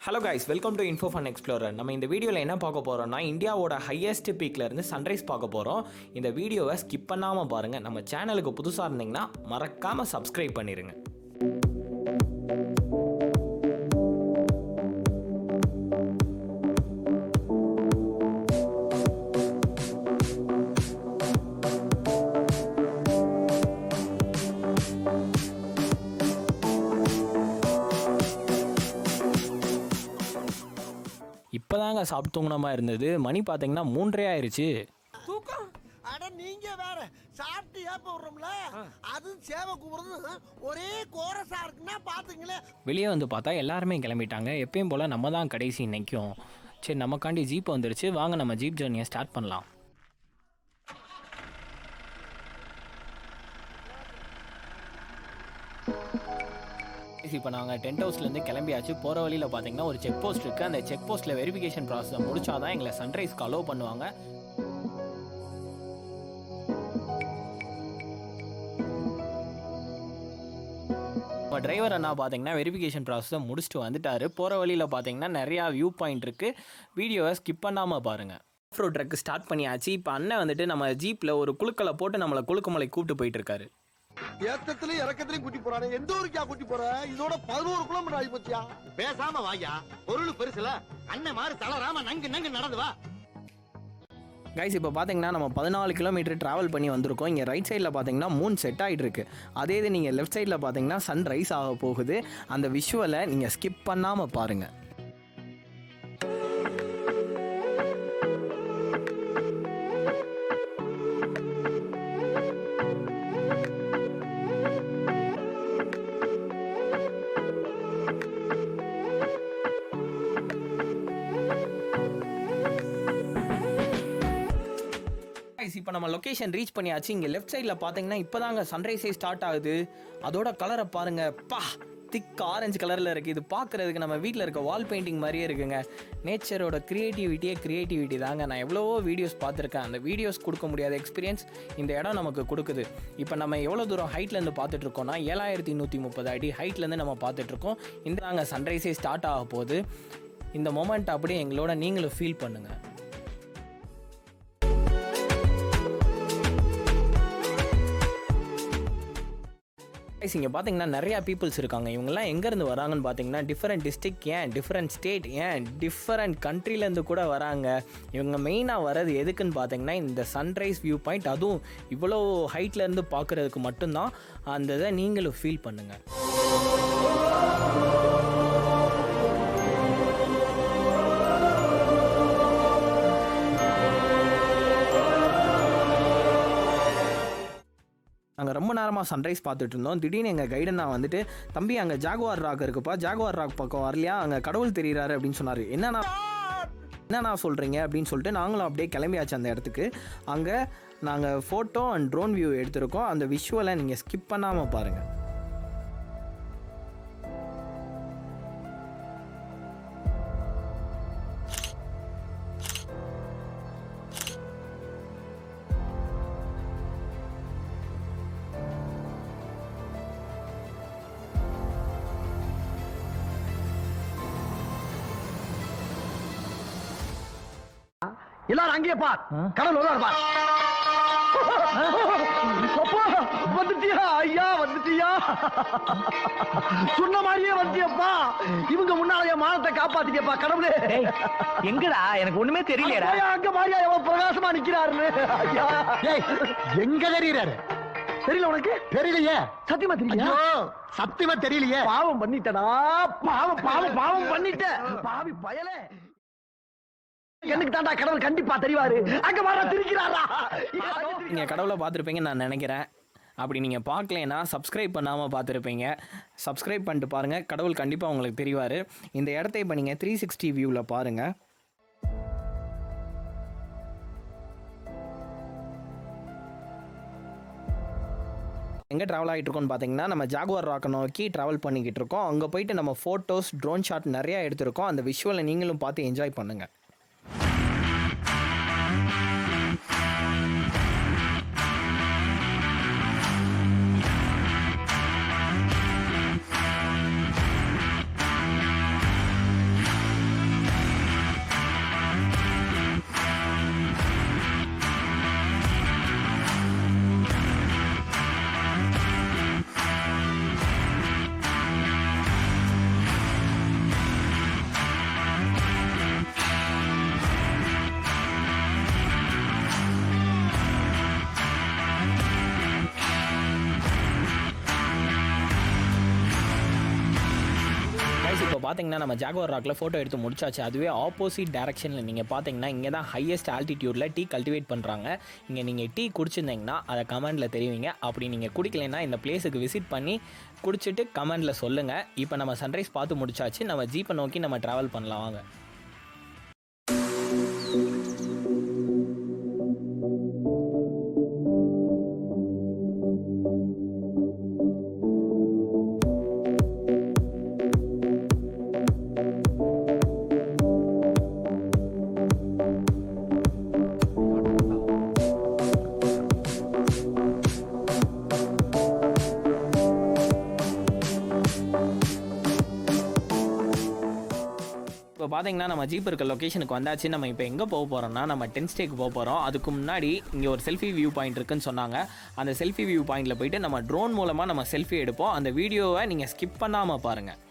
Hello guys, welcome to info fun explorer. நம்ம இந்த வீடியோவில் என்ன பார்க்க போகிறோம்னா, இந்தியாவோட ஹையஸ்ட் பீக்லேருந்து சன்ரைஸ் பார்க்க போகிறோம். இந்த வீடியோவை ஸ்கிப் பண்ணாமல் பாருங்கள். நம்ம சேனலுக்கு புதுசாக இருந்தீங்கன்னா மறக்காமல் சப்ஸ்கிரைப் பண்ணிடுங்க. இப்போதாங்க சாப்பிட்டு தூங்கினமா இருந்தது. மணி பார்த்தீங்கன்னா 3:30 ஆயிடுச்சு. தூக்கம் அட நீங்க வேற சாப்பிட்டு ஏப்ப விடுறோம்ல, அது சேவை கூப்பிடுறது ஒரே கோரஸா இருக்குன்னா பாத்துங்களேன். வெளியே வந்து பார்த்தா எல்லாருமே கிளம்பிட்டாங்க. எப்பயும் போல் நம்ம தான் கடைசி இன்னைக்கும். சரி, நமக்காண்டி ஜீப் வந்துடுச்சு. வாங்க நம்ம ஜீப் ஜர்னியை ஸ்டார்ட் பண்ணலாம். இப்போ நாங்கள் டென்ட் ஹவுஸ்லேருந்து கிளம்பியாச்சு. போகிற வழியில் பார்த்தீங்கன்னா ஒரு செக் போஸ்ட் இருக்குது. அந்த செக் போஸ்ட்டில் வெரிஃபிகேஷன் ப்ராசஸை முடிச்சா தான் எங்களை சன்ரைஸ்க்கு அலோவ் பண்ணுவாங்க. இப்போ டிரைவர் அண்ணா பார்த்தீங்கன்னா வெரிஃபிகேஷன் ப்ராசஸை முடிச்சுட்டு வந்துட்டார். போகிற வழியில் பார்த்தீங்கன்னா நிறையா வியூ பாயிண்ட் இருக்குது. வீடியோவை ஸ்கிப் பண்ணாமல் பாருங்கள். ஆஃப் ரோட் ட்ரக் ஸ்டார்ட் பண்ணியாச்சு. இப்போ அண்ணன் வந்துட்டு நம்ம ஜீப்பில் ஒரு குழுக்களை போட்டு நம்மளை குழுக்குமலை கூப்பிட்டு போயிட்டு இருக்காரு. ஏத்தத்திலயும் இறக்கத்திலயும் கூட்டி போறானே, எந்த ஊருக்கா கூட்டி போற? இதோட 11 கிலோமீட்டர் ஆகி போச்சியா? பேசாம வாயா, பொருள் பெருசுல அண்ணன் மாதிரி தளராம நங்கு நங்கு நடந்து வா. கைஸ், இப்போ பார்த்தீங்கன்னா நம்ம 14 கிலோமீட்டர் ட்ராவல் பண்ணி வந்திருக்கோம். இங்கே ரைட் சைடில் பார்த்தீங்கன்னா மூன் செட் ஆகிட்டு இருக்கு. அதே இது நீங்கள் லெஃப்ட் சைடில் பார்த்தீங்கன்னா சன் ரைஸ் ஆக போகுது. அந்த விஷுவலை நீங்கள் ஸ்கிப் பண்ணாமல் பாருங்கள். இப்போ நம்ம லொக்கேஷன் ரீச் பண்ணியாச்சு. இங்கே லெஃப்ட் சைடில் பார்த்தீங்கன்னா இப்போ தாங்க சன்ரைஸே ஸ்டார்ட் ஆகுது. அதோட கலரை பாருங்கள், பா, திக் ஆரஞ்சு கலரில் இருக்குது. இது பார்க்குறதுக்கு நம்ம வீட்டில் இருக்க வால் பெயிண்டிங் மாதிரியே இருக்குங்க. நேச்சரோட கிரியேட்டிவிட்டி தாங்க. நான் எவ்வளவோ வீடியோஸ் பார்த்துருக்கேன். அந்த வீடியோஸ் கொடுக்க முடியாத எக்ஸ்பீரியன்ஸ் இந்த இடம் நமக்கு கொடுக்குது. இப்போ நம்ம எவ்வளோ தூரம் ஹைட்லேருந்து பார்த்துட்ருக்கோம்னா 7130 அடி ஹைட்லேருந்து நம்ம பார்த்துட்ருக்கோம். இந்த தாங்க சன்ரைஸே ஸ்டார்ட் ஆக போகுது. இந்த மொமெண்ட் அப்படியே எங்களோட நீங்களும் ஃபீல் பண்ணுங்கள். இங்கே பார்த்தீங்கன்னா நிறையா பீப்புள்ஸ் இருக்காங்க. இவங்கெல்லாம் எங்கேருந்து வராங்கன்னு பார்த்தீங்கன்னா different district, different state, different கண்ட்ரிலேருந்து கூட வராங்க. இவங்க மெயினாக வர்றது எதுக்குன்னு பார்த்தீங்கன்னா இந்த சன்ரைஸ் வியூ பாயிண்ட், அதுவும் இவ்வளோ ஹைட்லேருந்து பார்க்குறதுக்கு மட்டும்தான். அந்த இதை நீங்களும் ஃபீல் பண்ணுங்கள். நாங்கள் ரொம்ப நேரமாக சன்ரைஸ் பார்த்துட்டு இருந்தோம். திடீர்னு எங்கள் கைடனா வந்துட்டு, தம்பி அங்கே ஜாகுவார் ராக் இருக்குப்பா, ஜாகுவார் ராக் பக்கம் வரலையா, அங்கே கடவுள் தெரிகிறாரு அப்படின்னு சொன்னார். என்னண்ணா சொல்கிறீங்க அப்படின்னு சொல்லிட்டு நாங்களும் அப்படியே கிளம்பியாச்சு அந்த இடத்துக்கு. அங்கே நாங்கள் ஃபோட்டோ அண்ட் ட்ரோன் வியூ எடுத்திருக்கோம். அந்த விஷுவலை நீங்கள் ஸ்கிப் பண்ணாமல் பாருங்கள். எல்லாரும் அங்கேயே பார், கடல் பார். வந்துட்டியா ஐயா, வந்துட்டியா? சொன்ன மாதிரியே வந்துட்டியப்பா. இவங்க முன்னால மானத்தை காப்பாத்திக்கப்பா கடவுளே. எங்கடா எனக்கு ஒண்ணுமே தெரியலடா. அங்க மாதிரியா எவ்வளவு பிரகாசமா நிக்கிறாருன்னு. ஐயா எங்க தெரியுறாரு? தெரியல உனக்கு? தெரியலையே, சத்தியமா தெரியல. சத்தியமா தெரியலையே. பாவம் பண்ணிட்டடா, பாவம் பண்ணிட்ட பாவி பயலே. எனக்கு தாண்டா கடவுள் கண்டிப்பா தெரிவாரு. அங்க வர திரிக்கிறாரா? நீங்கள் கடவுளை பார்த்துருப்பீங்கன்னு நான் நினைக்கிறேன். அப்படி நீங்கள் பார்க்கலைன்னா சப்ஸ்கிரைப் பண்ணாமல் பார்த்துருப்பீங்க. சப்ஸ்கிரைப் பண்ணிட்டு பாருங்கள், கடவுள் கண்டிப்பாக உங்களுக்கு தெரிவார். இந்த இடத்த இப்போ நீங்கள் 360 வியூவில் பாருங்கள். எங்கே ட்ராவல் ஆகிட்டு இருக்கோம்னு பார்த்தீங்கன்னா நம்ம ஜாகுவார் ராக்கை நோக்கி ட்ராவல் பண்ணிக்கிட்டு இருக்கோம். அங்கே போயிட்டு நம்ம ஃபோட்டோஸ், ட்ரோன் ஷாட் நிறையா எடுத்திருக்கோம். அந்த விஷுவலை நீங்களும் பார்த்து என்ஜாய் பண்ணுங்கள். பார்த்தீங்கன்னா நம்ம ஜாகுவார் ராக்கில் ஃபோட்டோ எடுத்து முடிச்சாச்சு. அதுவே ஆப்போசிட் டைரக்ஷனில் நீங்கள் பார்த்தீங்கன்னா இங்கே தான் ஹையஸ்ட் ஆல்டிடியூடில் டீ கல்டிவேட் பண்ணுறாங்க. இங்கே நீங்கள் டீ குடிச்சிருந்தீங்கன்னா அதை கமெண்டில் தெரிவிங்க. அப்படி நீங்கள் குடிக்கலைன்னா இந்த பிளேஸுக்கு விசிட் பண்ணி குடிச்சிட்டு கமெண்டில் சொல்லுங்கள். இப்போ நம்ம சன்ரைஸ் பார்த்து முடிச்சாச்சு. நம்ம ஜீப்பை நோக்கி நம்ம ட்ராவல் பண்ணலாம் வாங்க. இப்போ பார்த்தீங்கன்னா நம்ம ஜீப் இருக்க லொக்கேஷனுக்கு வந்தாச்சு. நம்ம இப்போ எங்கே போக போகிறோம்னா நம்ம 10 ஸ்டேக்கு போக போகிறோம். அதுக்கு முன்னாடி இங்கே ஒரு செல்ஃபி வியூ பாயிண்ட் இருக்குன்னு சொன்னாங்க. அந்த செல்ஃபி வியூ பாயிண்டில் போயிட்டு நம்ம ட்ரோன் மூலமாக நம்ம செல்ஃபி எடுப்போம். அந்த வீடியோவை நீங்கள் ஸ்கிப் பண்ணாமல் பாருங்கள்.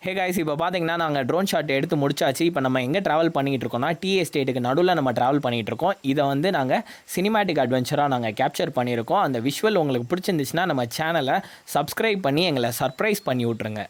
ஹே காய்ஸ், இப்போ பார்த்தீங்கன்னா நாங்கள் ட்ரோன் ஷாட் எடுத்து முடிச்சாச்சு. இப்போ நம்ம எங்கே ட்ராவல் பண்ணிகிட்டு இருக்கோம்னா டீ எஸ்டேட்டுக்கு நடுவில் நம்ம ட்ராவல் பண்ணிகிட்டு இருக்கோம். இதை வந்து நாங்கள் சினிமேட்டிக் அட்வென்ச்சராக நாங்கள் கேப்சர் பண்ணியிருக்கோம். அந்த விஷுவல் உங்களுக்கு பிடிச்சிருந்துச்சுன்னா நம்ம சேனலை சப்ஸ்கிரைப் பண்ணி எங்களை சர்ப்ரைஸ் பண்ணி விட்ருங்க.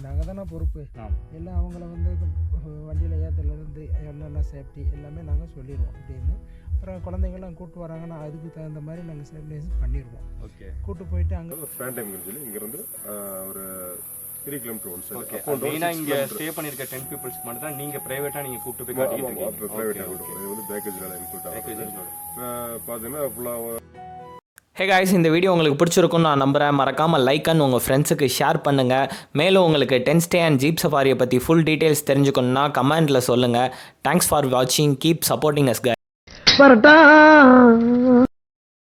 நாங்கள் தானே பொறுப்பு. எல்லாம் அவங்கள வந்து வண்டியில் ஏற்றலேருந்து என்னென்ன சேஃப்டி எல்லாமே நாங்கள் சொல்லிடுவோம் அப்படின்னு. அப்புறம் குழந்தைங்கள்லாம் கூப்பிட்டு வராங்கன்னா அதுக்கு தகுந்த மாதிரி நாங்கள் சேஃப்டி பண்ணிடுவோம். ஓகே, கூப்பிட்டு போயிட்டு அங்கே ஒரு ஃபேன் டைம் சொல்லி இங்கேருந்து ஒரு 3 கிலோமீட்டர் ஒன்ஸ். ஓகே, மெயினாக இங்கே ஸ்டே பண்ணியிருக்க 10 பீப்புள்ஸ்க்கு மட்டும் தான் நீங்கள் ப்ரைவேட்டாக நீங்கள் கூப்பிட்டு போய் காட்டிட்டு இருக்கீங்க. ப்ரைவேட் இது வந்து பேக்கேஜ்னால இன்க்ளூட் பார்த்தீங்கன்னா ஃபுல்லாக. ஹே காய்ஸ், இந்த வீடியோ உங்களுக்கு பிடிச்சிருக்குன்னு நான் நம்புகிறேன். மறக்காமல் லைக் அண்ட் உங்கள் ஃப்ரெண்ட்ஸுக்கு ஷேர் பண்ணுங்கள். மேலும் உங்களுக்கு 10 ஸ்டே அண்ட் ஜீப் சஃபாரியை பற்றி ஃபுல் டீட்டெயில்ஸ் தெரிஞ்சுக்கணுன்னா கமெண்ட்டில் சொல்லுங்கள். தேங்க்ஸ் ஃபார் வாட்சிங். Keep supporting us. வரட்டா.